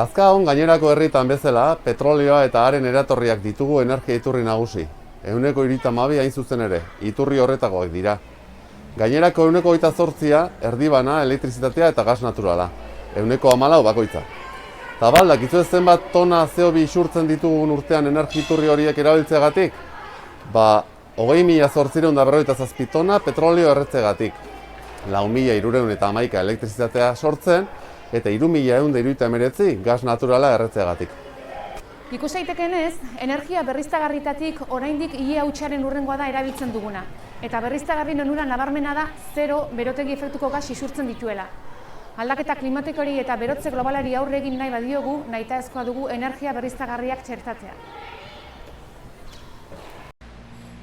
Lazkaon gainerako herritan bezala, petrolioa eta haren eratorriak ditugu energia iturri nagusi. 132 hain zuzen ere, iturri horretakoak dira. Gainerako 128a erdibana, elektrizitatea eta gas naturala. 114 bakoitza. Tabaldak izu zenbat tona CO2 isurtzen ditugun urtean energia iturri horiek erabiltzeagatik? 20.857 tona petrolio erretzegatik. 4.311 elektrizitatea sortzen, eta 3.179 gas naturala erretzegatik. Ikus daitekenez, energia berriztagarritatik oraindik ile hutsaren hurrengoa da erabiltzen duguna. Eta berriztagarrien onura nabarmena da zero berotegi efektuko gas isurtzen dituela. Aldaketa klimatikoari eta berotze globalari aurre egin nahi badiogu, nahitaezkoa dugu energia berriztagarriak txertatzea.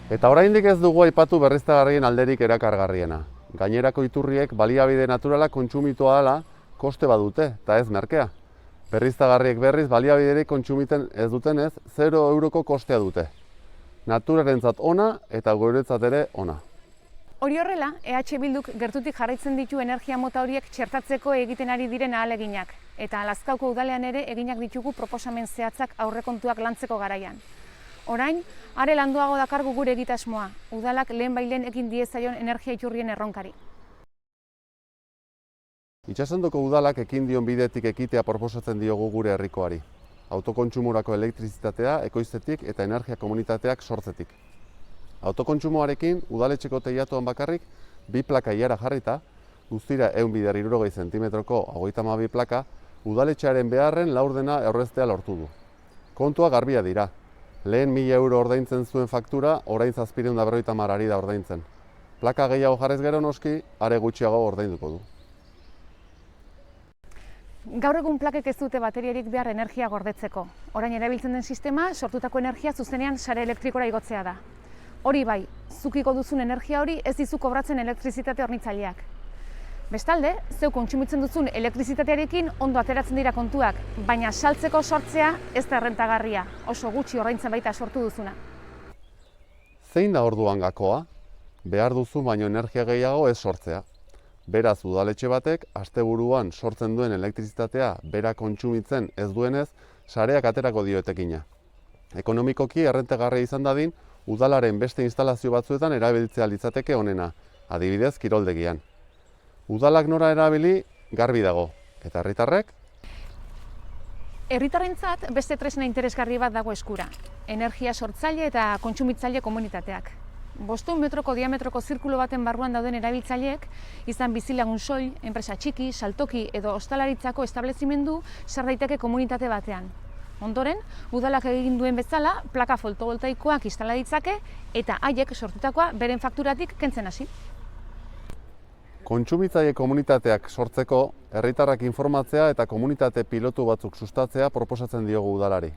Eta oraindik ez dugu aipatu berriztagarrien alderik erakargarriena. Gainerako iturriek baliabide naturala kontsumitu ahala koste badute, eta ez merkea. Berriztagarriek berriz baliabiderik kontsumiten ez dutenez, 0 euroko kostea dute. Naturarentzat ona eta guretzat ere ona. Hori horrela, EH Bilduk gertutik jarraitzen ditu energia mota horiek txertatzeko egiten ari diren ahaleginak. Eta Lazkauko udalean ere eginak ditugu proposamen zehatzak aurrekontuak lantzeko garaian. Orain, are landuago dakargu gure egitasmoa, udalak lehenbailen ekin diezaion energia iturrien erronkari. Itsasondoko udalak ekin dion bidetik ekitea proposatzen diogu gure herrikoari. Autokontsumorako elektrizitatea ekoiztetik eta energia komunitateak sortzetik. Autokontsumoarekin udaletxeko teilatuan bakarrik 2 plaka iara jarrita, guztira 160 zentimetroko 32 plaka, udaletxearen beharren laurdena aurreztea lortu du. Kontua garbia dira. Lehen 1.000 euro ordaintzen zuen faktura, orain 750 ari da ordaintzen. Plaka gehiago jarrez gero noski, are gutxiago ordainduko du. Gaur egun plakek ez dute bateriarik behar energia gordetzeko. Orain erabiltzen den sistema, sortutako energia zuzenean sare elektrikora igotzea da. Hori bai, zukiko duzun energia hori ez dizu kobratzen elektrizitate hornitzaileak. Bestalde, zeu kontsumitzen duzun elektrizitatearekin ondo ateratzen dira kontuak, baina saltzeko sortzea ez da errentagarria, oso gutxi ordaintzen baita sortu duzuna. Zein da orduan gakoa? Behar duzu baino energia gehiago ez sortzea. Beraz, udaletxe batek, asteburuan sortzen duen elektrizitatea bera kontsumitzen ez duenez, sareak aterako dio etekina. Ekonomikoki errentagarria izan dadin, udalaren beste instalazio batzuetan erabiltzea litzateke onena, adibidez kiroldegian. Udalak nora erabili garbi dago, eta herritarrek? Herritarrentzat beste tresna interesgarri bat dago eskura, energia sortzaile eta kontsumitzaile komunitateak. 500 metroko diametroko zirkulo baten barruan dauden erabiltzaileek, izan bizilagun soil, enpresa txiki, saltoki edo ostalaritzako establezimendu sar daiteke komunitate batean. Ondoren, udalak egin duen bezala, plaka fotovoltaikoak instala ditzake eta haiek sortutakoa beren fakturatik kentzen hasi. Kontsumitzaile komunitateak sortzeko, herritarrak informatzea eta komunitate pilotu batzuk sustatzea proposatzen diogu udalari.